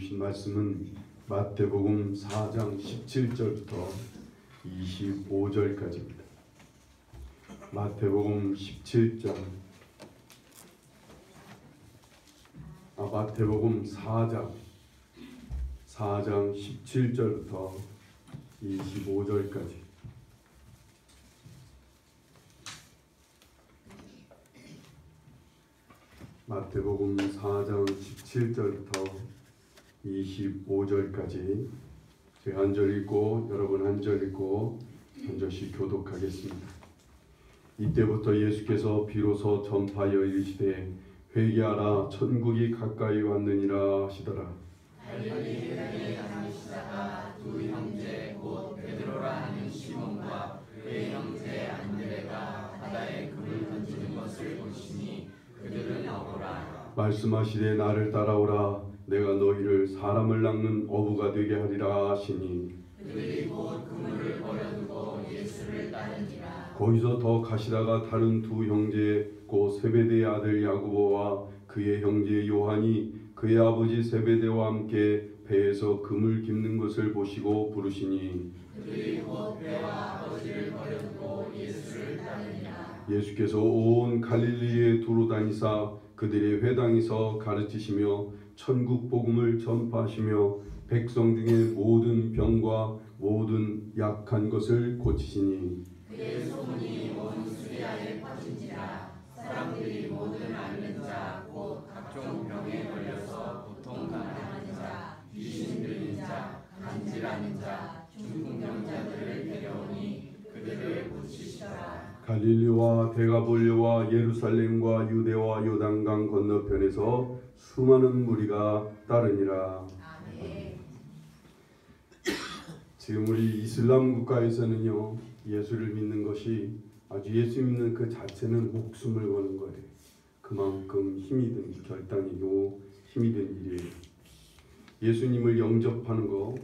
주신 말씀은 마태복음 4장 17절부터 25절까지입니다. 마태복음 4장 17절부터 25절까지. 마태복음 4장 17절부터 25절까지 제가 한 절 읽고 여러분 한 절 읽고 한 절씩 교독하겠습니다. 이때부터 예수께서 비로소 전파하여 이르시되 회개하라 천국이 가까이 왔느니라 하시더라. 갈릴리에 다니시다가 두 형제 곧 베드로라 하는 시몬과 그의 형제 안드레가 바다에 금을 던지는 것을 보시니 그들은 어부라. 말씀하시되 나를 따라오라. 내가 너희를 사람을 낚는 어부가 되게 하리라 하시니 그들이 곧 그물을 버려두고 예수를 따르니라. 거기서 더 가시다가 다른 두 형제 곧 세베대의 아들 야고보와 그의 형제 요한이 그의 아버지 세베대와 함께 배에서 금을 깁는 것을 보시고 부르시니 그들이 곧 배와 아버지를 버려두고 예수를 따르니라. 예수께서 온 갈릴리에 두루 다니사 그들의 회당에서 가르치시며 천국 복음을 전파하시며 백성 중에 모든 병과 모든 약한 것을 고치시니 그의 소문이 온 수리아에 퍼진지라. 사람들이 모든 앓는 자 곧 각종 병에 걸려서 고통당하는 자, 귀신 들린 자, 간질하는 자, 중풍병자들을 데려오니 그들을 고치시더라. 갈릴리와 데가볼리와 예루살렘과 유대와 요단강 건너편에서 수많은 무리가 따르니라. 아멘. 지금 우리 이슬람 국가에서는요, 예수를 믿는 것이 아주 예수 믿는 그 자체는 목숨을 거는 거예요. 그만큼 힘이 든 결단이고 힘이 든 일이에요. 예수님을 영접하는 거,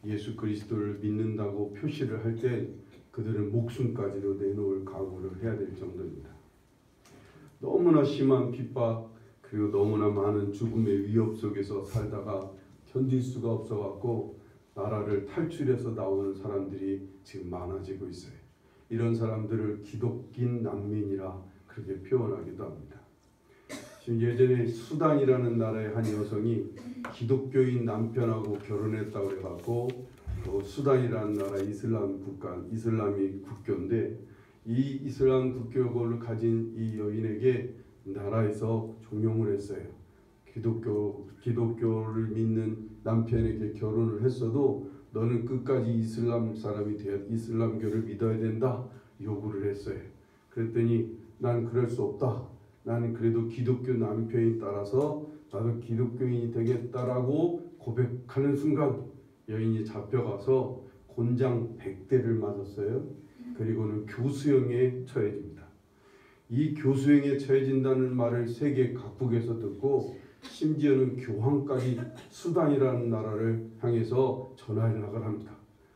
예수 그리스도를 믿는다고 표시를 할 때 그들은 목숨까지도 내놓을 각오를 해야 될 정도입니다. 너무나 심한 핍박 그리고 너무나 많은 죽음의 위협 속에서 살다가 견딜 수가 없어갖고 나라를 탈출해서 나오는 사람들이 지금 많아지고 있어요. 이런 사람들을 기독인 난민이라 그렇게 표현하기도 합니다. 지금 예전에 수단이라는 나라의 한 여성이 기독교인 남편하고 결혼했다고 해갖고 수단이라는 나라 이슬람 국가, 이슬람이 국교인데 이 이슬람 국교를 가진 이 여인에게 나라에서 종용을 했어요. 기독교를 믿는 남편에게 결혼을 했어도 너는 끝까지 이슬람 사람이 되어 이슬람교를 믿어야 된다 요구를 했어요. 그랬더니 난 그럴 수 없다. 나는 그래도 기독교 남편이 따라서 나도 기독교인이 되겠다라고 고백하는 순간 여인이 잡혀가서 곤장 100대를 맞았어요. 그리고는 교수형에 처해집니다. 이 교수형에 처해진다는 말을 세계 각국에서 듣고 심지어는 교황까지 수단이라는 나라를 향해서 전화연락을 합니다.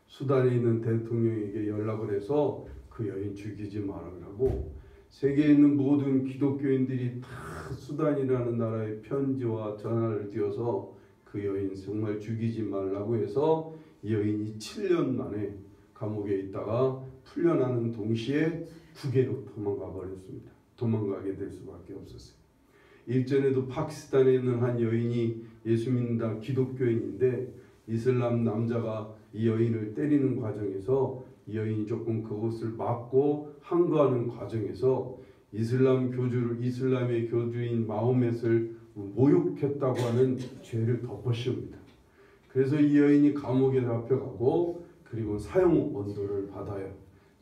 수단에 있는 대통령에게 연락을 해서 그 여인 죽이지 말으라고 세계에 있는 모든 기독교인들이 다 수단이라는 나라에 편지와 전화를 띄워서 그 여인 정말 죽이지 말라고 해서 이 여인이 7년 만에 감옥에 있다가 풀려나는 동시에 국외로 도망가 버렸습니다. 도망가게 될 수밖에 없었어요. 일전에도 파키스탄에 있는 한 여인이 예수 믿는다 기독교인인데 이슬람 남자가 이 여인을 때리는 과정에서 이 여인이 조금 그것을 막고 항거하는 과정에서 이슬람의 교주인 마호멧을 모욕했다고 하는 죄를 덮어씌웁니다. 그래서 이 여인이 감옥에 잡혀가고 그리고 사형 언도를 받아요.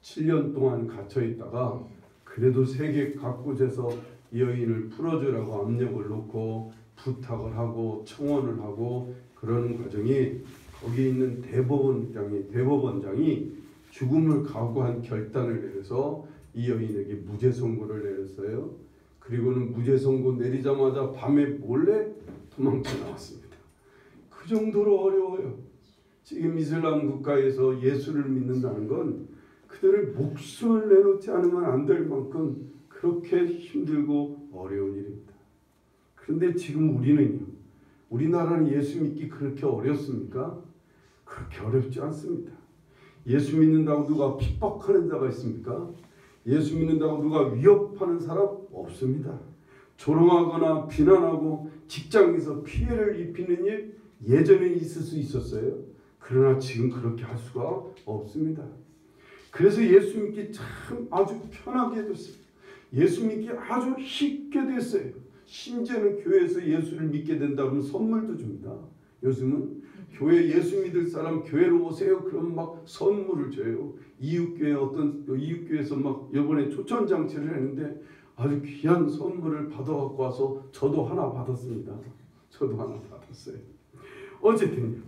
7년 동안 갇혀 있다가 그래도 세계 각곳에서 이 여인을 풀어주라고 압력을 놓고 부탁을 하고 청원을 하고 그러는 과정이 거기 있는 대법원장이 죽음을 각오한 결단을 내려서 이 여인에게 무죄 선고를 내렸어요. 그리고는 무죄 선고 내리자마자 밤에 몰래 도망쳐 나왔습니다. 그 정도로 어려워요. 지금 이슬람 국가에서 예수를 믿는다는 건 그들을 목숨을 내놓지 않으면 안 될 만큼 그렇게 힘들고 어려운 일입니다. 그런데 지금 우리는요, 우리나라는 예수 믿기 그렇게 어렵습니까? 그렇게 어렵지 않습니다. 예수 믿는다고 누가 핍박하는 자가 있습니까? 예수 믿는다고 누가 위협하는 사람 없습니다. 조롱하거나 비난하고 직장에서 피해를 입히는 일 예전에 있을 수 있었어요. 그러나 지금 그렇게 할 수가 없습니다. 그래서 예수 믿기 참 아주 편하게 됐어요. 예수 믿기 아주 쉽게 됐어요. 심지어는 교회에서 예수를 믿게 된다면 선물도 줍니다. 요즘은 교회 예수 믿을 사람 교회로 오세요. 그럼 막 선물을 줘요. 이웃교회에서 막 이번에 초청 장치를 했는데 아주 귀한 선물을 받아갖고 와서 저도 하나 받았습니다. 저도 하나 받았어요. 어쨌든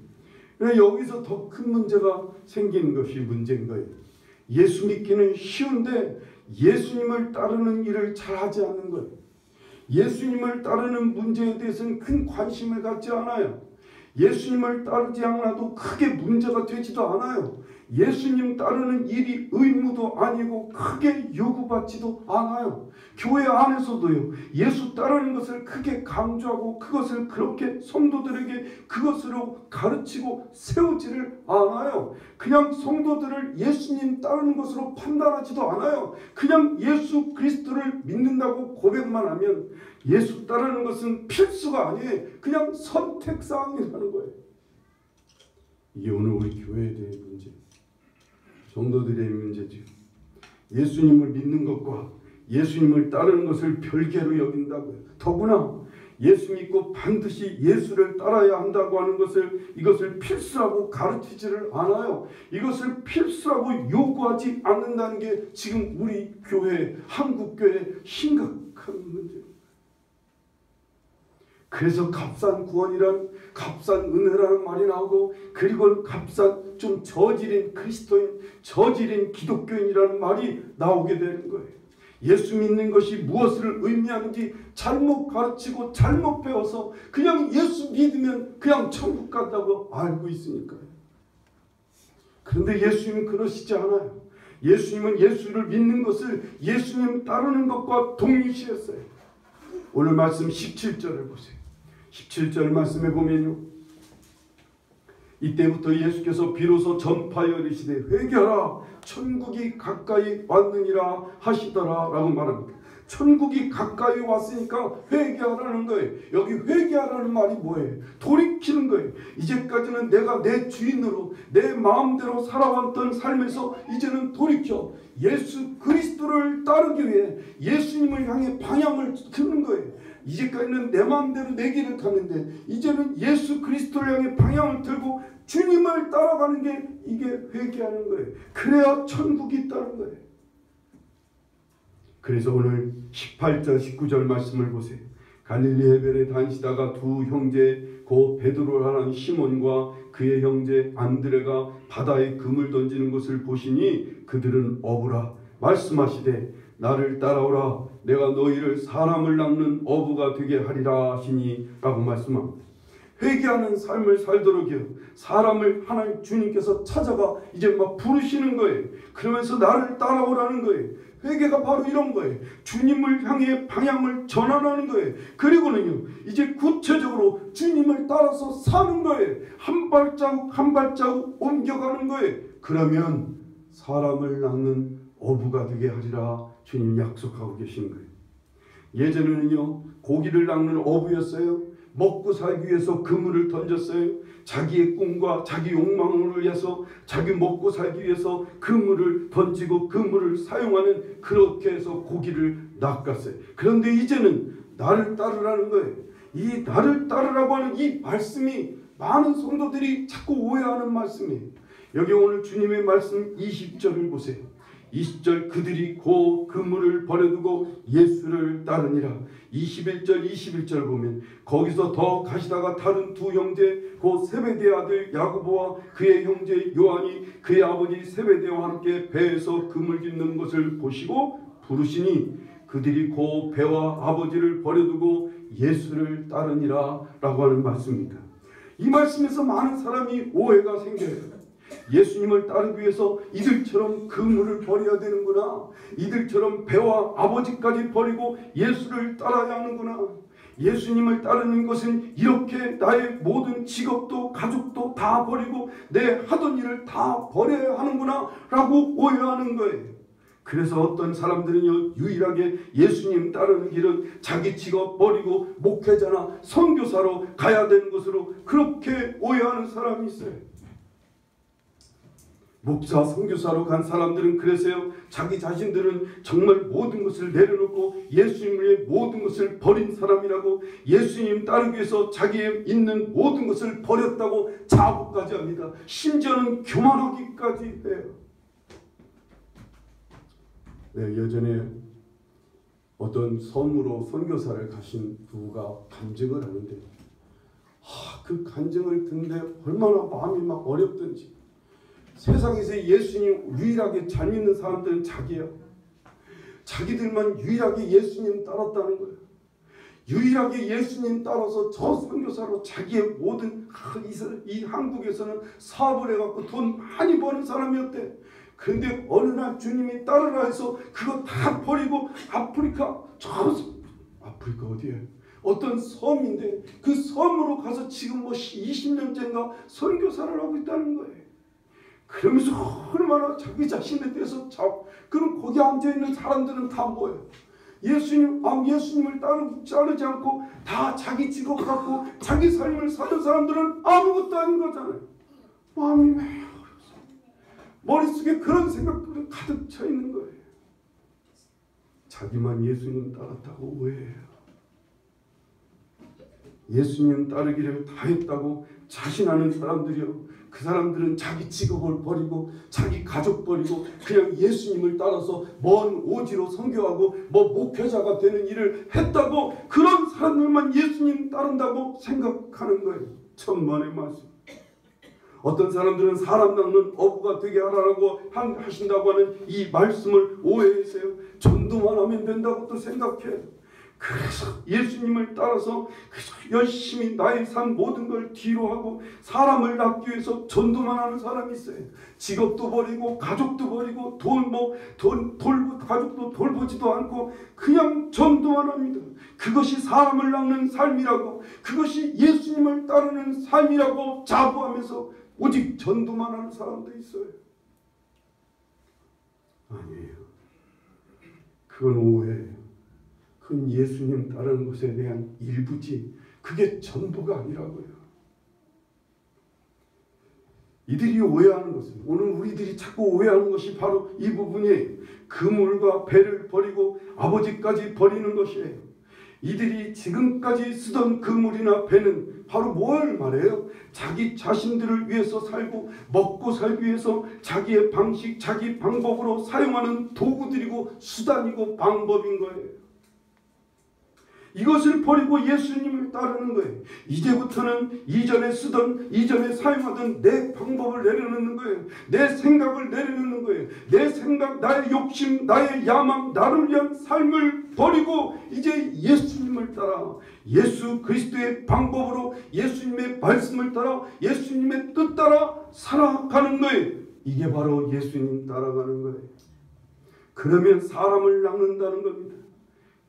여기서 더 큰 문제가 생기는 것이 문제인 거예요. 예수 믿기는 쉬운데 예수님을 따르는 일을 잘하지 않는 거예요. 예수님을 따르는 문제에 대해서는 큰 관심을 갖지 않아요. 예수님을 따르지 않아도 크게 문제가 되지도 않아요. 예수님 따르는 일이 의무도 아니고 크게 요구받지도 않아요. 교회 안에서도요. 예수 따르는 것을 크게 강조하고 그것을 그렇게 성도들에게 그것으로 가르치고 세우지를 않아요. 그냥 성도들을 예수님 따르는 것으로 판단하지도 않아요. 그냥 예수 그리스도를 믿는다고 고백만 하면 예수 따르는 것은 필수가 아니에요. 그냥 선택사항이라는 거예요. 이게 오늘 우리 교회에 대한 문제, 성도들의 문제죠. 예수님을 믿는 것과 예수님을 따르는 것을 별개로 여긴다고요. 더구나 예수 믿고 반드시 예수를 따라야 한다고 하는 것을 이것을 필수라고 가르치지를 않아요. 이것을 필수라고 요구하지 않는다는 게 지금 우리 교회, 한국교회의 심각한 문제입니다. 그래서 값싼 구원이란 값싼 은혜라는 말이 나오고 그리고 값싼 좀 저질인 그리스도인, 저질인 기독교인이라는 말이 나오게 되는 거예요. 예수 믿는 것이 무엇을 의미하는지 잘못 가르치고 잘못 배워서 그냥 예수 믿으면 그냥 천국 간다고 알고 있으니까요. 그런데 예수님은 그러시지 않아요. 예수님은 예수를 믿는 것을 예수님 따르는 것과 동일시했어요. 오늘 말씀 17절을 보세요. 17절 말씀에 보면요. 이때부터 예수께서 비로소 전파하여 이르시되 회개하라 천국이 가까이 왔느니라 하시더라 라고 말합니다. 천국이 가까이 왔으니까 회개하라는 거예요. 여기 회개하라는 말이 뭐예요? 돌이키는 거예요. 이제까지는 내가 내 주인으로 내 마음대로 살아왔던 삶에서 이제는 돌이켜 예수 그리스도를 따르기 위해 예수님을 향해 방향을 드는 거예요. 이제까지는 내 마음대로 내 길을 갔는데 이제는 예수 그리스도를 향해 방향을 들고 주님을 따라가는 게 이게 회개하는 거예요. 그래야 천국이 있다는 거예요. 그래서 오늘 18절 19절 말씀을 보세요. 갈릴리 해변에 다니시다가 두 형제 곧 베드로를 하는 시몬과 그의 형제 안드레가 바다에 금을 던지는 것을 보시니 그들은 어부라 말씀하시되 나를 따라오라 내가 너희를 사람을 낚는 어부가 되게 하리라 하시니 라고 말씀합니다. 회개하는 삶을 살도록요 사람을 하나님 주님께서 찾아가 이제 막 부르시는 거예요. 그러면서 나를 따라오라는 거예요. 회개가 바로 이런 거예요. 주님을 향해 방향을 전환하는 거예요. 그리고는요 이제 구체적으로 주님을 따라서 사는 거예요. 한 발자국 한 발자국 옮겨가는 거예요. 그러면 사람을 낚는 어부가 되게 하리라 주님 약속하고 계신 거예요. 예전에는요 고기를 낚는 어부였어요. 먹고 살기 위해서 그물을 던졌어요. 자기의 꿈과 자기 욕망을 위해서 자기 먹고 살기 위해서 그물을 던지고 그물을 사용하는 그렇게 해서 고기를 낚았어요. 그런데 이제는 나를 따르라는 거예요. 이 나를 따르라고 하는 이 말씀이 많은 성도들이 자꾸 오해하는 말씀이에요. 여기 오늘 주님의 말씀 20절을 보세요. 20절 그들이 곧 그물을 버려두고 예수를 따르니라. 21절 보면 거기서 더 가시다가 다른 두 형제 곧 세베대의 아들 야고보와 그의 형제 요한이 그의 아버지 세베대와 함께 배에서 그물 깃는 것을 보시고 부르시니 그들이 곧 배와 아버지를 버려두고 예수를 따르니라 라고 하는 말씀입니다. 이 말씀에서 많은 사람이 오해가 생겨요. 예수님을 따르기 위해서 이들처럼 그물을 버려야 되는구나. 이들처럼 배와 아버지까지 버리고 예수를 따라야 하는구나. 예수님을 따르는 것은 이렇게 나의 모든 직업도 가족도 다 버리고 내 하던 일을 다 버려야 하는구나 라고 오해하는 거예요. 그래서 어떤 사람들은요, 유일하게 예수님 따르는 길은 자기 직업 버리고 목회자나 선교사로 가야 되는 것으로 그렇게 오해하는 사람이 있어요. 목사, 선교사로 간 사람들은 그래서요, 자기 자신들은 정말 모든 것을 내려놓고 예수님의 모든 것을 버린 사람이라고, 예수님 따르기 위해서 자기의 있는 모든 것을 버렸다고 자부까지 합니다. 심지어는 교만하기까지 해요. 네, 예전에 어떤 섬으로 선교사를 가신 부부가 간증을 하는데, 그 간증을 듣는데 얼마나 마음이 막 어렵던지. 세상에서 예수님 유일하게 잘 믿는 사람들은 자기예요. 자기들만 유일하게 예수님 따랐다는 거예요. 유일하게 예수님 따라서 저 선교사로 자기의 모든 이 한국에서는 사업을 해갖고 돈 많이 버는 사람이었대. 그런데 어느 날 주님이 따르라 해서 그거 다 버리고 아프리카 어디에 어떤 섬인데 그 섬으로 가서 지금 20년째인가 선교사를 하고 있다는 거예요. 그러면서 얼마나 자기 자신에 대해서 그럼 거기 앉아있는 사람들은 다 뭐예요? 예수님을 따르지 않고 다 자기 직업 갖고 자기 삶을 사는 사람들은 아무것도 아닌 거잖아요. 마음이 왜 머릿속에 그런 생각들이 가득 차 있는 거예요. 자기만 예수님 따랐다고 오해해요. 예수님 따르기를 다 했다고 자신하는 사람들이요, 그 사람들은 자기 직업을 버리고 자기 가족 버리고 그냥 예수님을 따라서 먼 오지로 선교하고 목회자가 되는 일을 했다고, 그런 사람들만 예수님 따른다고 생각하는 거예요. 천만의 말씀. 어떤 사람들은 사람 낚는 어부가 되게 하라고 하신다고 하는 이 말씀을 오해했어요. 전도만 하면 된다고 또 생각해요. 그래서 예수님을 따라서 열심히 나의 삶 모든 걸 뒤로 하고 사람을 낳기 위해서 전도만 하는 사람이 있어요. 직업도 버리고 가족도 버리고 가족도 돌보지도 않고 그냥 전도만 합니다. 그것이 사람을 낳는 삶이라고, 그것이 예수님을 따르는 삶이라고 자부하면서 오직 전도만 하는 사람도 있어요. 아니에요. 그건 오해예요. 그건 예수님 따르는 것에 대한 일부지 그게 전부가 아니라고요. 이들이 오해하는 것은, 오늘 우리들이 자꾸 오해하는 것이 바로 이 부분이에요. 그물과 배를 버리고 아버지까지 버리는 것이에요. 이들이 지금까지 쓰던 그물이나 배는 바로 뭘 말해요? 자기 자신들을 위해서 살고 먹고 살기 위해서 자기의 방식, 자기 방법으로 사용하는 도구들이고 수단이고 방법인 거예요. 이것을 버리고 예수님을 따르는 거예요. 이제부터는 이전에 사용하던 내 방법을 내려놓는 거예요. 내 생각을 내려놓는 거예요. 내 생각, 나의 욕심, 나의 야망, 나를 위한 삶을 버리고 이제 예수님을 따라 예수 그리스도의 방법으로 예수님의 말씀을 따라 예수님의 뜻 따라 살아가는 거예요. 이게 바로 예수님 따라가는 거예요. 그러면 사람을 낚는다는 겁니다.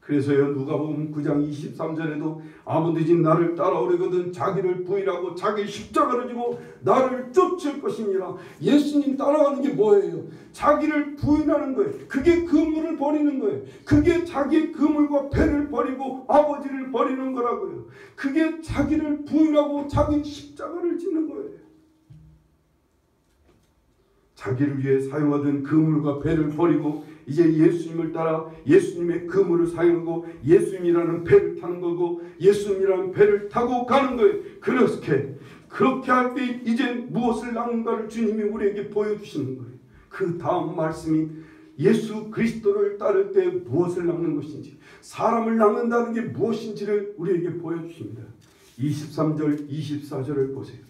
그래서요, 누가복음 9장 23절에도 아무든지 나를 따라오려거든 자기를 부인하고 자기 십자가를 지고 나를 쫓을 것이니라. 예수님 따라가는 게 뭐예요? 자기를 부인하는 거예요. 그게 그물을 버리는 거예요. 그게 자기의 그물과 배를 버리고 아버지를 버리는 거라고요. 그게 자기를 부인하고 자기 십자가를 지는 거예요. 자기를 위해 사용하던 그물과 배를 버리고 이제 예수님을 따라 예수님의 그물을 사용하고 예수님이라는 배를 타는 거고 예수님이라는 배를 타고 가는 거예요. 그렇게 할 때 이제 무엇을 낚는가를 주님이 우리에게 보여주시는 거예요. 그 다음 말씀이 예수 그리스도를 따를 때 무엇을 낚는 것인지, 사람을 낚는다는 게 무엇인지를 우리에게 보여주십니다. 23절 24절을 보세요.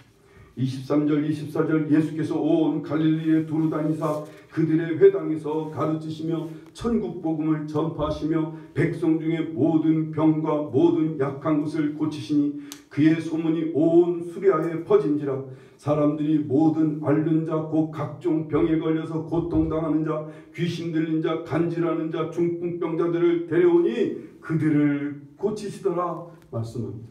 23절 24절 예수께서 온 갈릴리에 두루 다니사 그들의 회당에서 가르치시며 천국 복음을 전파하시며 백성 중에 모든 병과 모든 약한 것을 고치시니 그의 소문이 온 수리아에 퍼진지라. 사람들이 모든 앓는 자 곧 각종 병에 걸려서 고통당하는 자 귀신 들린 자 간질하는 자 중풍병자들을 데려오니 그들을 고치시더라 말씀합니다.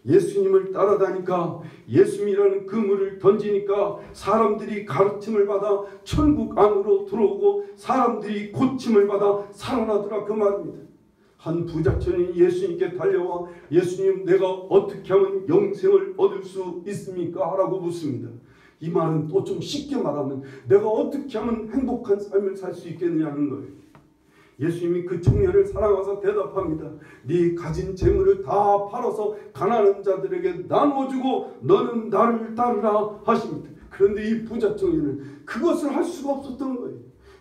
예수님을 따라다니까 예수님이라는 그물을 던지니까 사람들이 가르침을 받아 천국 안으로 들어오고 사람들이 고침을 받아 살아나더라 그 말입니다. 한 부자촌이 예수님께 달려와 예수님 내가 어떻게 하면 영생을 얻을 수 있습니까? 라고 묻습니다. 이 말은 또 좀 쉽게 말하면 내가 어떻게 하면 행복한 삶을 살 수 있겠느냐는 거예요. 예수님이 그 청년을 사랑하사 대답합니다. 네 가진 재물을 다 팔아서 가난한 자들에게 나눠주고 너는 나를 따르라 하십니다. 그런데 이 부자 청년은 그것을 할 수가 없었던 거예요.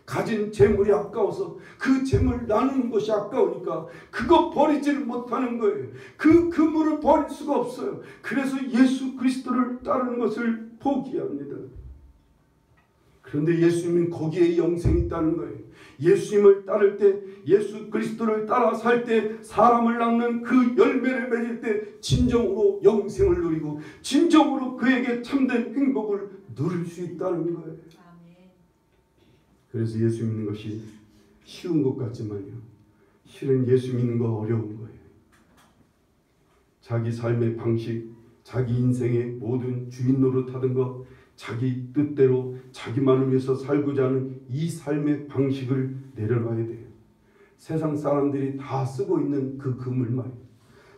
가진 재물이 아까워서 그 재물 나누는 것이 아까우니까 그거 버리지를 못하는 거예요. 그 그물을 버릴 수가 없어요. 그래서 예수 그리스도를 따르는 것을 포기합니다. 그런데 예수님은 거기에 영생이 있다는 거예요. 예수님을 따를 때 예수 그리스도를 따라 살 때 사람을 낳는 그 열매를 맺을 때 진정으로 영생을 누리고 진정으로 그에게 참된 행복을 누릴 수 있다는 거예요. 그래서 예수 믿는 것이 쉬운 것 같지만요, 실은 예수 믿는 거 어려운 거예요. 자기 삶의 방식, 자기 인생의 모든 주인 노릇하던 것, 자기 뜻대로 자기만을 위해서 살고자 하는 이 삶의 방식을 내려놔야 돼요. 세상 사람들이 다 쓰고 있는 그 그물 말이에요.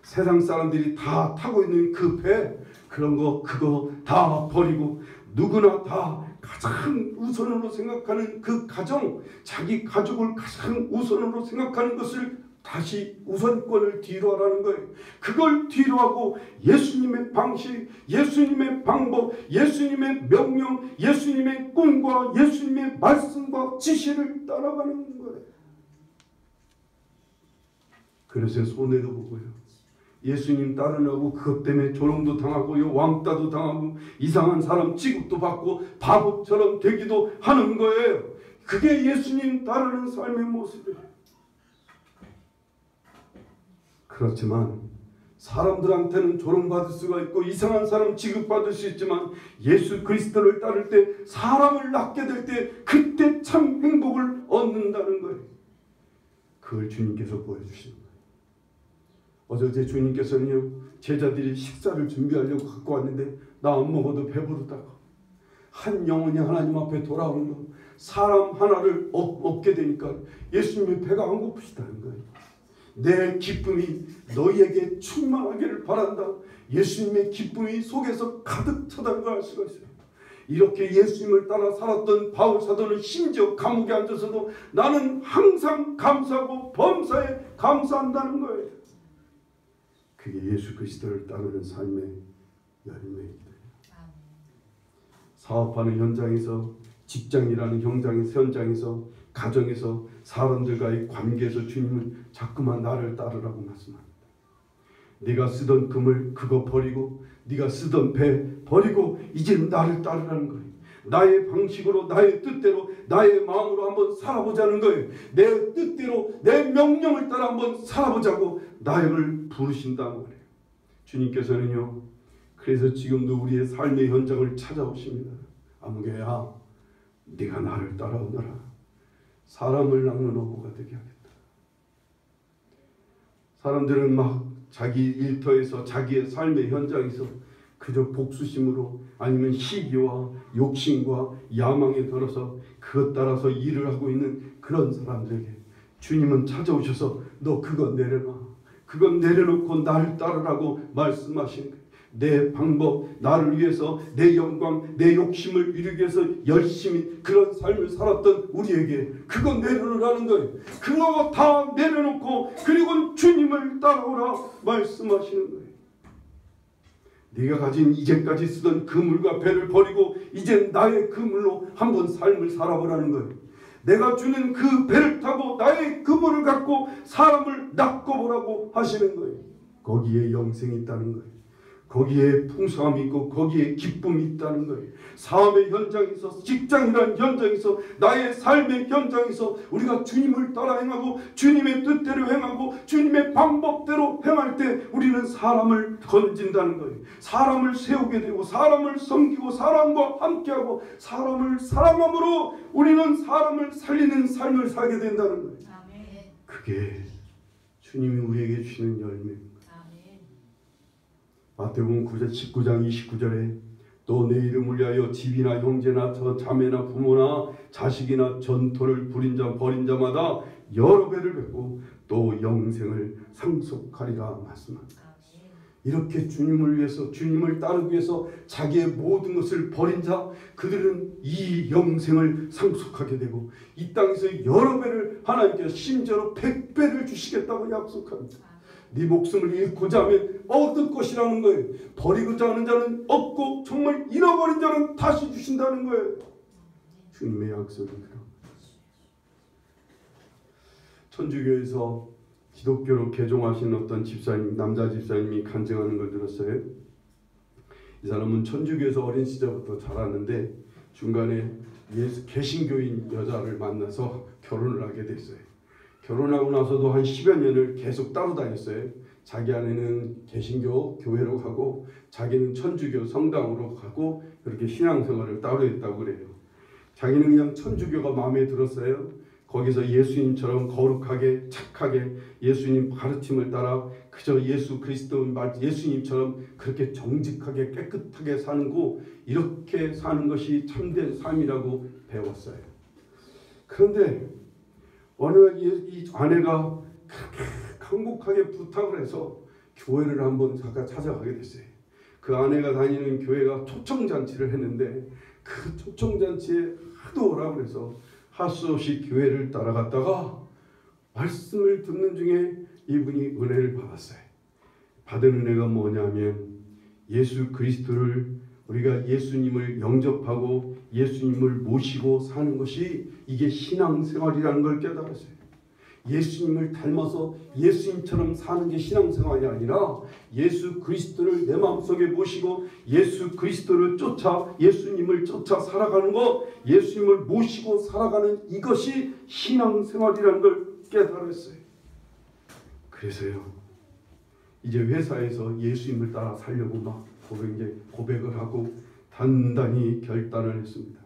세상 사람들이 다 타고 있는 그 배, 그런 거 그거 다 버리고 누구나 다 가장 우선으로 생각하는 그 가정, 자기 가족을 가장 우선으로 생각하는 것을 다시 우선권을 뒤로 하라는 거예요. 그걸 뒤로 하고 예수님의 방식, 예수님의 방법, 예수님의 명령, 예수님의 꿈과 예수님의 말씀과 지시를 따라가는 거예요. 그래서 손해도 보고요, 예수님 따르려고 그것 때문에 조롱도 당하고요, 왕따도 당하고 이상한 사람 취급도 받고 바보처럼 되기도 하는 거예요. 그게 예수님 따르는 삶의 모습이에요. 그렇지만 사람들한테는 조롱받을 수가 있고 이상한 사람 취급받을 수 있지만 예수 그리스도를 따를 때 사람을 낳게 될 때 그때 참 행복을 얻는다는 거예요. 그걸 주님께서 보여주시는 거예요. 어제 주님께서는요, 제자들이 식사를 준비하려고 갖고 왔는데 나 안 먹어도 배부르다고, 한 영혼이 하나님 앞에 돌아오는 거, 사람 하나를 얻게 되니까 예수님의 배가 안 고프시다는 거예요. 내 기쁨이 너희에게 충만하기를 바란다. 예수님의 기쁨이 속에서 가득 차다는 걸 알 수가 있어요. 이렇게 예수님을 따라 살았던 바울 사도는 심지어 감옥에 앉아서도 나는 항상 감사하고 범사에 감사한다는 거예요. 그게 예수 그리스도를 따르는 삶의 열매입니다. 사업하는 현장에서, 직장이라는 현장에서, 가정에서, 사람들과의 관계에서 주님은 자꾸만 나를 따르라고 말씀합니다. 네가 쓰던 그물 그거 버리고, 네가 쓰던 배 버리고 이제는 나를 따르라는 거예요. 나의 방식으로, 나의 뜻대로, 나의 마음으로 한번 살아보자는 거예요. 내 뜻대로, 내 명령을 따라 한번 살아보자고 나를 부르신다는 거예요. 주님께서는요, 그래서 지금도 우리의 삶의 현장을 찾아오십니다. 아무개야, 네가 나를 따라오너라. 사람을 낳는 어부가 되게 하겠다. 사람들은 막 자기 일터에서, 자기의 삶의 현장에서 그저 복수심으로 아니면 시기와 욕심과 야망에 들어서 그것 따라서 일을 하고 있는 그런 사람들에게 주님은 찾아오셔서 너 그거 내려놔. 그건 내려놓고 나를 따르라고 말씀하시는 거예요. 내 방법, 나를 위해서, 내 영광, 내 욕심을 이루기 위해서 열심히 그런 삶을 살았던 우리에게 그건 내려놓으라는 거예요. 그거 다 내려놓고 그리고 주님을 따라오라 말씀하시는 거예요. 네가 가진 이제까지 쓰던 그물과 배를 버리고 이제 나의 그물로 한번 삶을 살아보라는 거예요. 내가 주는 그 배를 타고 나의 그물을 갖고 사람을 낚아보라고 하시는 거예요. 거기에 영생이 있다는 거예요. 거기에 풍성함이 있고 거기에 기쁨이 있다는 거예요. 사업의 현장에서, 직장이라는 현장에서, 나의 삶의 현장에서 우리가 주님을 따라 행하고 주님의 뜻대로 행하고 주님의 방법대로 행할 때 우리는 사람을 건진다는 거예요. 사람을 세우게 되고 사람을 섬기고 사람과 함께하고 사람을 사랑함으로 우리는 사람을 살리는 삶을 살게 된다는 거예요. 그게 주님이 우리에게 주시는 열매입니다. 아멘. 마태복음 19장 29절에 또 내 이름을 위하여 집이나 형제나 자매나 부모나 자식이나 전토를 부린 자 버린 자마다 여러 배를 뵙고 또 영생을 상속하리라 말씀합니다. 아멘. 이렇게 주님을 위해서 주님을 따르기 위해서 자기의 모든 것을 버린 자 그들은 이 영생을 상속하게 되고 이 땅에서 여러 배를 하나님께서 심지어로 100배를 주시겠다고 약속합니다. 네 목숨을 잃고자 하면 얻을 것이라는 거예요. 버리고자 하는 자는 없고 정말 잃어버린 자는 다시 주신다는 거예요. 주님의 약속입니다. 천주교에서 기독교로 개종하신 어떤 집사님, 남자 집사님이 간증하는 걸 들었어요. 이 사람은 천주교에서 어린 시절부터 자랐는데 중간에 개신교인 여자를 만나서 결혼을 하게 됐어요. 결혼하고 나서도 한 10여 년을 계속 따로 다녔어요. 자기 아내는 개신교 교회로 가고 자기는 천주교 성당으로 가고 그렇게 신앙생활을 따로 했다고 그래요. 자기는 그냥 천주교가 마음에 들었어요. 거기서 예수님처럼 거룩하게 착하게 예수님 가르침을 따라 그저 예수 그리스도 예수님처럼 그렇게 정직하게 깨끗하게 사는 거 이렇게 사는 것이 참된 삶이라고 배웠어요. 그런데 어느 날 이 아내가 그렇게 간곡하게 부탁을 해서 교회를 한번 잠깐 찾아가게 됐어요. 그 아내가 다니는 교회가 초청잔치를 했는데 그 초청잔치에 하도 오라고 그래서 할 수 없이 교회를 따라갔다가 말씀을 듣는 중에 이분이 은혜를 받았어요. 받은 은혜가 뭐냐면 예수 그리스도를 우리가 예수님을 영접하고 예수님을 모시고 사는 것이 이게 신앙생활이라는 걸 깨달았어요. 예수님을 닮아서 예수님처럼 사는 게 신앙생활이 아니라 예수 그리스도를 내 마음속에 모시고 예수 그리스도를 쫓아 예수님을 쫓아 살아가는 것, 예수님을 모시고 살아가는 이것이 신앙생활이라는 걸 깨달았어요. 그래서요 이제 회사에서 예수님을 따라 살려고 막 고백을 하고 단단히 결단을 했습니다.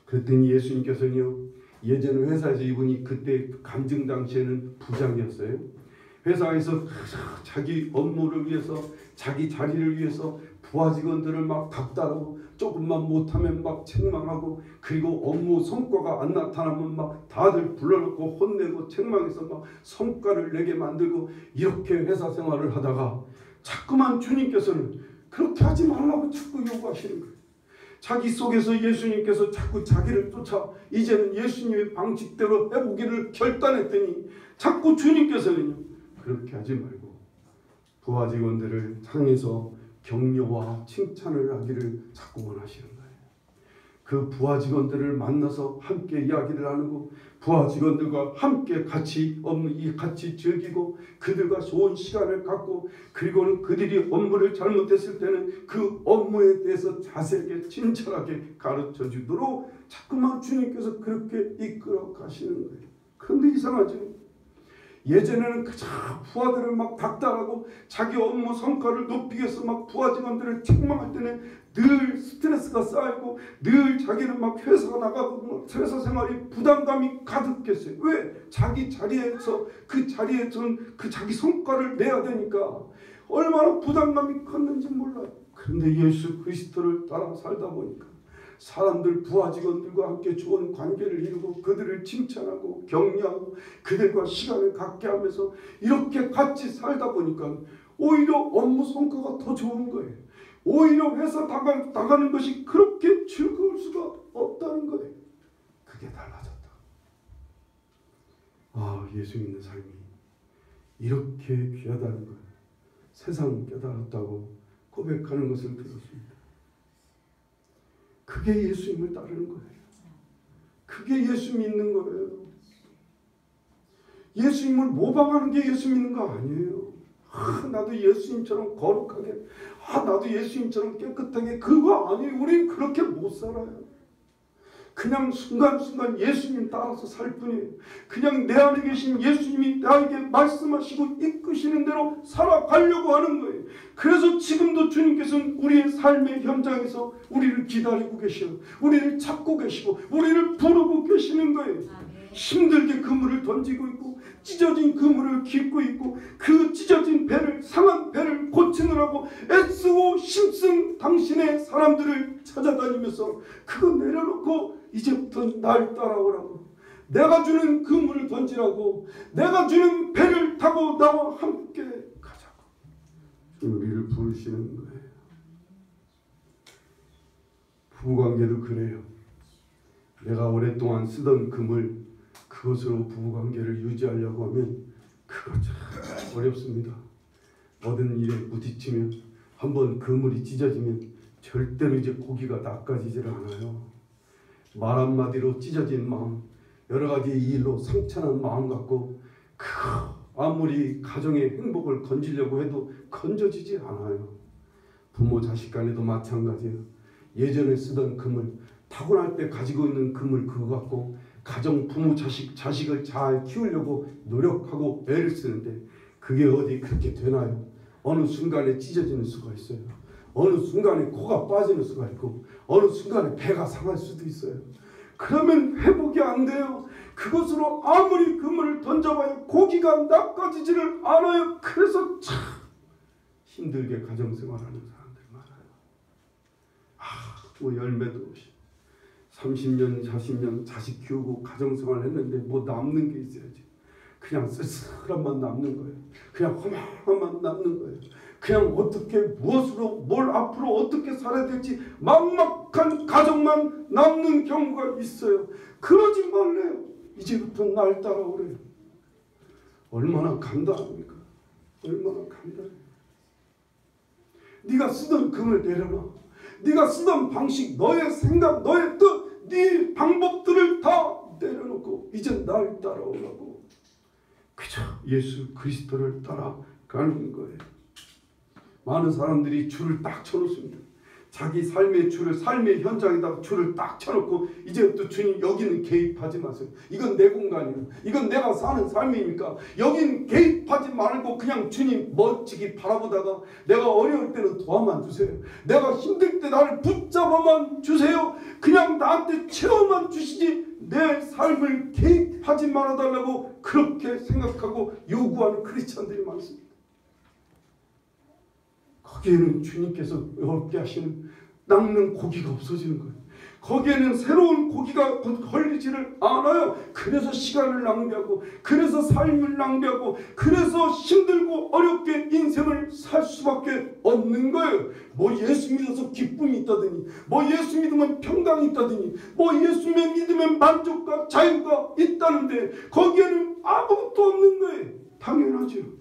그랬더니 예수님께서는요, 예전에 회사에서 이분이 그때 간증 당시에는 부장이었어요. 회사에서 자기 업무를 위해서 자기 자리를 위해서 부하 직원들을 막 닥달하고 조금만 못하면 막 책망하고 그리고 업무 성과가 안 나타나면 막 다들 불러놓고 혼내고 책망해서 막 성과를 내게 만들고 이렇게 회사 생활을 하다가 자꾸만 주님께서는 그렇게 하지 말라고 자꾸 요구하시는 거예요. 자기 속에서 예수님께서 자꾸 자기를 쫓아 이제는 예수님의 방식대로 해보기를 결단했더니 자꾸 주님께서는요 그렇게 하지 말고 부하 직원들을 향해서 격려와 칭찬을 하기를 자꾸 원하시는 거예요. 그 부하 직원들을 만나서 함께 이야기를 나누고 부하 직원들과 함께 같이 즐기고 그들과 좋은 시간을 갖고 그리고는 그들이 업무를 잘못했을 때는 그 업무에 대해서 자세하게 친절하게 가르쳐 주도록 자꾸만 주님께서 그렇게 이끌어 가시는 거예요. 그런데 이상하죠. 예전에는 그저 부하들을 막 닥달하고 자기 업무 성과를 높이기 위해서 막 부하 직원들을 책망할 때는 늘 스트레스가 쌓이고 늘 자기는 막 회사가 나가고 회사 생활이 부담감이 가득했어요. 왜? 자기 자리에서 그 자리에서는 그 자기 성과를 내야 되니까 얼마나 부담감이 컸는지 몰라요. 그런데 예수 그리스도를 따라 살다 보니까 사람들 부하 직원들과 함께 좋은 관계를 이루고 그들을 칭찬하고 격려하고 그들과 시간을 갖게 하면서 이렇게 같이 살다 보니까 오히려 업무 성과가 더 좋은 거예요. 오히려 회사 나가는 것이 그렇게 즐거울 수가 없다는 거예요. 그게 달라졌다. 아, 예수 믿는 삶이 이렇게 귀하다는 거예요. 세상 깨달았다고 고백하는 것을 들었습니다. 그게 예수님을 따르는 거예요. 그게 예수 믿는 거예요. 예수님을 모방하는 게 예수 믿는 거 아니에요. 나도 예수님처럼 거룩하게, 나도 예수님처럼 깨끗하게, 그거 아니에요. 우리는 그렇게 못 살아요. 그냥 순간순간 예수님 따라서 살 뿐이에요. 그냥 내 안에 계신 예수님이 나에게 말씀하시고 이끄시는 대로 살아가려고 하는 거예요. 그래서 지금도 주님께서는 우리의 삶의 현장에서 우리를 기다리고 계셔요. 우리를 찾고 계시고 우리를 부르고 계시는 거예요. 아멘. 힘들게 그물을 던지고 있고 찢어진 그물을 깃고 있고 그 찢어진 배를 상한 배를 고치느라고 애쓰고 힘쓴 당신의 사람들을 찾아다니면서 그거 내려놓고 이제부터 날 따라오라고, 내가 주는 그물을 던지라고, 내가 주는 배를 타고 나와 함께 가자고 우리를 부르시는 거예요. 부부관계도 그래요. 내가 오랫동안 쓰던 그물, 그것으로 부부관계를 유지하려고 하면 그거 참 어렵습니다. 모든 일에 부딪히면 한번 그물이 찢어지면 절대로 이제 고기가 낚아지질 않아요. 말 한마디로 찢어진 마음, 여러 가지 일로 상처난 마음 갖고 그거 아무리 가정의 행복을 건지려고 해도 건져지지 않아요. 부모 자식 간에도 마찬가지예요. 예전에 쓰던 그물, 타고날 때 가지고 있는 그물 그거 갖고 가정 부모 자식을 잘 키우려고 노력하고 애를 쓰는데 그게 어디 그렇게 되나요? 어느 순간에 찢어지는 수가 있어요. 어느 순간에 코가 빠지는 수가 있고 어느 순간에 배가 상할 수도 있어요. 그러면 회복이 안 돼요. 그것으로 아무리 그물을 던져봐야 고기가 낚아지지를 않아요. 그래서 참 힘들게 가정생활하는 사람들 많아요. 뭐 열매도 없이 30년 40년 자식 키우고 가정생활 했는데 뭐 남는 게 있어야지. 그냥 쓸쓸한 맛 남는 거예요. 그냥 허망한 맛 남는 거예요. 그냥 어떻게 무엇으로 뭘 앞으로 어떻게 살아야 될지 막막한 가정만 남는 경우가 있어요. 그러지 말래요. 이제부터 날 따라오래요. 얼마나 간단합니까? 얼마나 간단해요. 네가 쓰던 금을 내려놔. 네가 쓰던 방식, 너의 생각, 너의 뜻, 네 방법들을 다 내려놓고 이제 날 따라오라고. 그저 예수 그리스도를 따라가는 거예요. 많은 사람들이 줄을 딱 쳐놓습니다. 자기 삶의 줄을, 삶의 현장에다가 줄을 딱 쳐놓고 이제부터 주님 여기는 개입하지 마세요. 이건 내 공간이에요. 이건 내가 사는 삶이니까 여긴 개입하지 말고 그냥 주님 멋지게 바라보다가 내가 어려울 때는 도와만 주세요. 내가 힘들 때 나를 붙잡아만 주세요. 그냥 나한테 채워만 주시지 내 삶을 개입하지 말아달라고 그렇게 생각하고 요구하는 크리스찬들이 많습니다. 거기에는 주님께서 어렵게 하시는 낚는 고기가 없어지는 거예요. 거기에는 새로운 고기가 걸리지를 않아요. 그래서 시간을 낭비하고 그래서 삶을 낭비하고 그래서 힘들고 어렵게 인생을 살 수밖에 없는 거예요. 뭐 예수 믿어서 기쁨이 있다더니 뭐 예수 믿으면 평강이 있다더니 뭐 예수 믿으면 만족과 자유가 있다는데 거기에는 아무것도 없는 거예요. 당연하죠.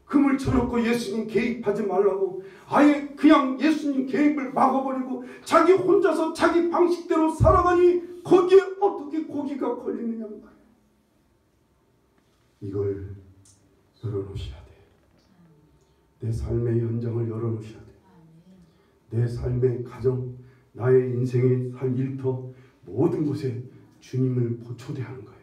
금을 쳐놓고 예수님 개입하지 말라고 아예 그냥 예수님 개입을 막아버리고 자기 혼자서 자기 방식대로 살아가니 거기에 어떻게 고기가 걸리느냐 말이에요. 이걸 열어놓으셔야 돼요. 내 삶의 현장을 열어놓으셔야 돼요. 내 삶의 가정, 나의 인생의 삶 일터 모든 곳에 주님을 초대하는 거예요.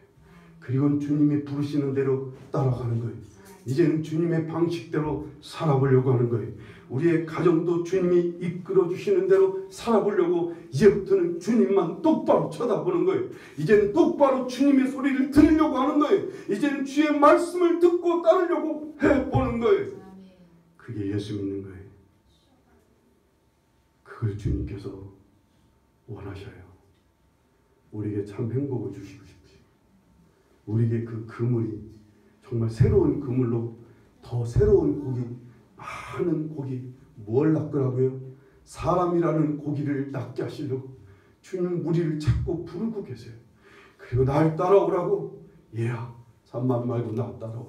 그리고 주님이 부르시는 대로 따라가는 거예요. 이제는 주님의 방식대로 살아보려고 하는 거예요. 우리의 가정도 주님이 이끌어 주시는 대로 살아보려고 이제부터는 주님만 똑바로 쳐다보는 거예요. 이제는 똑바로 주님의 소리를 들으려고 하는 거예요. 이제는 주의 말씀을 듣고 따르려고 해보는 거예요. 그게 예수 믿는 거예요. 그걸 주님께서 원하셔요. 우리에게 참 행복을 주시고 싶으시고 우리에게 그 그물이 정말 새로운 그물로 더 새로운 고기, 많은 고기, 뭘 낚으라고요? 사람이라는 고기를 낚게 하시려고 주님 우리를 자꾸 부르고 계세요. 그리고 날 따라오라고. 얘야, 산만 말고 나 따라와.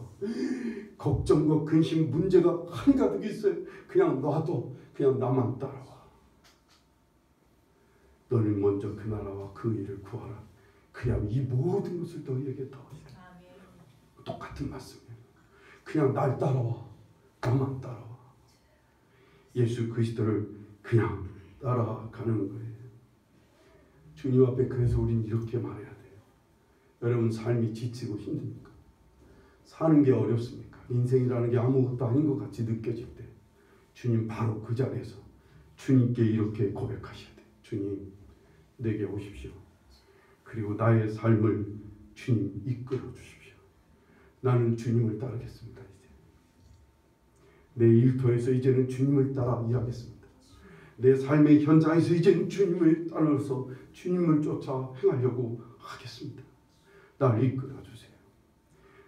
걱정과 근심, 문제가 한가득 있어요. 그냥 놔둬. 그냥 나만 따라와. 너는 먼저 그 나라와 그 일을 구하라. 그냥 이 모든 것을 너희에게 더하시라. 똑같은 말씀이에요. 그냥 날 따라와. 나만 따라와. 예수 그리스도를 그냥 따라가는 거예요. 주님 앞에 그래서 우린 이렇게 말해야 돼요. 여러분 삶이 지치고 힘듭니까? 사는 게 어렵습니까? 인생이라는 게 아무것도 아닌 것 같이 느껴질 때 주님 바로 그 자리에서 주님께 이렇게 고백하셔야 돼요. 주님 내게 오십시오. 그리고 나의 삶을 주님 이끌어 주십시오. 나는 주님을 따르겠습니다. 이제 내 일터에서 이제는 주님을 따라 일하겠습니다. 내 삶의 현장에서 이제는 주님을 따라서 주님을 쫓아 행하려고 하겠습니다. 나를 이끌어 주세요.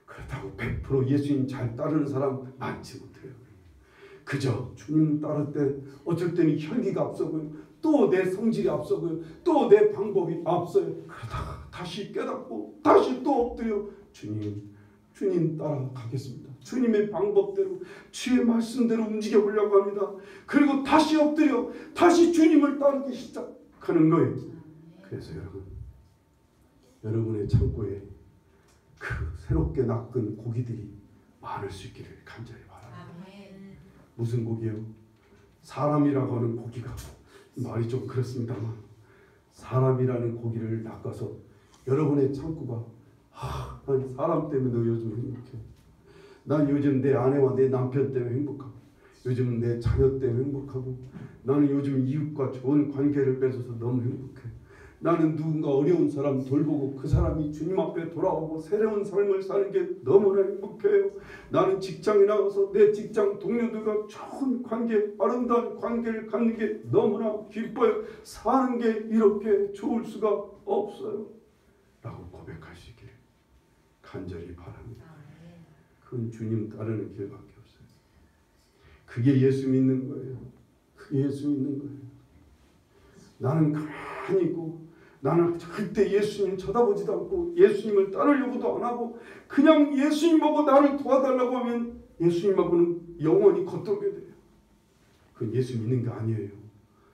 그렇다고 100% 예수님 잘 따르는 사람 많지 못해요. 그저 주님 따를 때 어쩔 때는 혈기가 앞서고요, 또 내 성질이 앞서고요, 또 내 방법이 앞서요. 그러다가 다시 깨닫고 다시 또 엎드려 주님 따라가겠습니다. 주님의 방법대로 주의 말씀대로 움직여 보려고 합니다. 그리고 다시 엎드려 다시 주님을 따르기 시작하는 거예요. 그래서 여러분의 창고에 그 새롭게 낚은 고기들이 많을 수 있기를 간절히 바랍니다. 무슨 고기요? 사람이라고 하는 고기가, 말이 좀 그렇습니다만, 사람이라는 고기를 낚아서 여러분의 창고가, 난 사람 때문에 요즘 행복해. 난 요즘 내 아내와 내 남편 때문에 행복하고, 요즘 내 자녀 때문에 행복하고, 나는 요즘 이웃과 좋은 관계를 맺어서 너무 행복해. 나는 누군가 어려운 사람 돌보고 그 사람이 주님 앞에 돌아오고 새로운 삶을 사는 게 너무나 행복해요. 나는 직장에 나가서 내 직장 동료들과 좋은 관계, 아름다운 관계를 갖는 게 너무나 기뻐요. 사는 게 이렇게 좋을 수가 없어요. 라고 고백할 수 있기를 간절히 바랍니다. 그건 주님 따르는 길밖에 없어요. 그게 예수 믿는 거예요. 그게 예수 믿는 거예요. 나는 가만히 있고, 나는 절대 예수님 쳐다보지도 않고 예수님을 따르려고도 안 하고 그냥 예수님 보고 나를 도와달라고 하면 예수님하고는 영원히 겉돌게 돼요. 그건 예수 믿는 게 아니에요.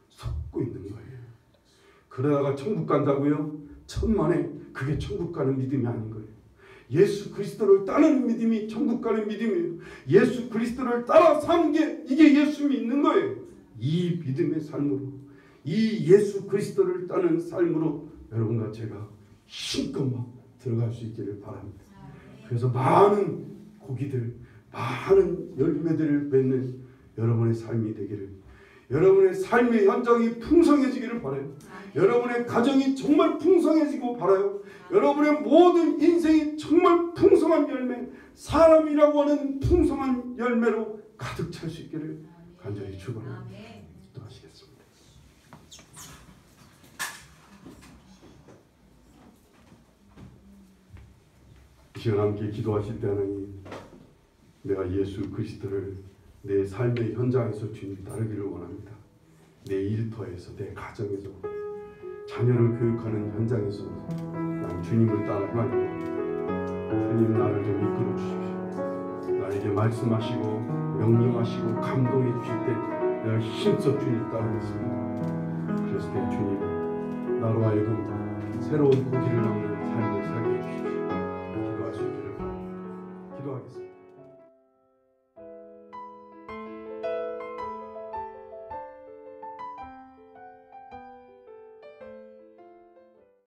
속고 있는 거예요. 그러다가 천국 간다고요? 천만에 그게 천국 가는 믿음이 아닌 거예요. 예수 그리스도를 따르는 믿음이 천국 가는 믿음이에요. 예수 그리스도를 따라 사는 게 이게 예수 믿는 거예요. 이 믿음의 삶으로, 이 예수 그리스도를 따르는 삶으로 여러분과 제가 힘껏 들어갈 수 있기를 바랍니다. 그래서 많은 고기들, 많은 열매들을 맺는 여러분의 삶이 되기를, 여러분의 삶의 현장이 풍성해지기를 바라요. 여러분의 가정이 정말 풍성해지고 바라요. 여러분의 모든 인생이 정말 풍성한 열매, 사람이라고 하는 풍성한 열매로 가득 찰 수 있기를 간절히 축원합니다. 기도하시겠습니다. 이 시간 함께 기도하실 때 하나님, 내가 예수 그리스도를 내 삶의 현장에서 주님 따르기를 원합니다. 내 일터에서, 내 가정에서, 자녀를 교육하는 현장에서 난 주님을 따라 행하려고 주님 나를 좀 이끌어 주십시오. 나에게 말씀하시고 명령하시고 감동해 주실 때 내가 힘써 주님 따르겠습니다. 그랬을 때 주님 나로 하여금 새로운 고기를 낚는 삶을 살게 해주십시오.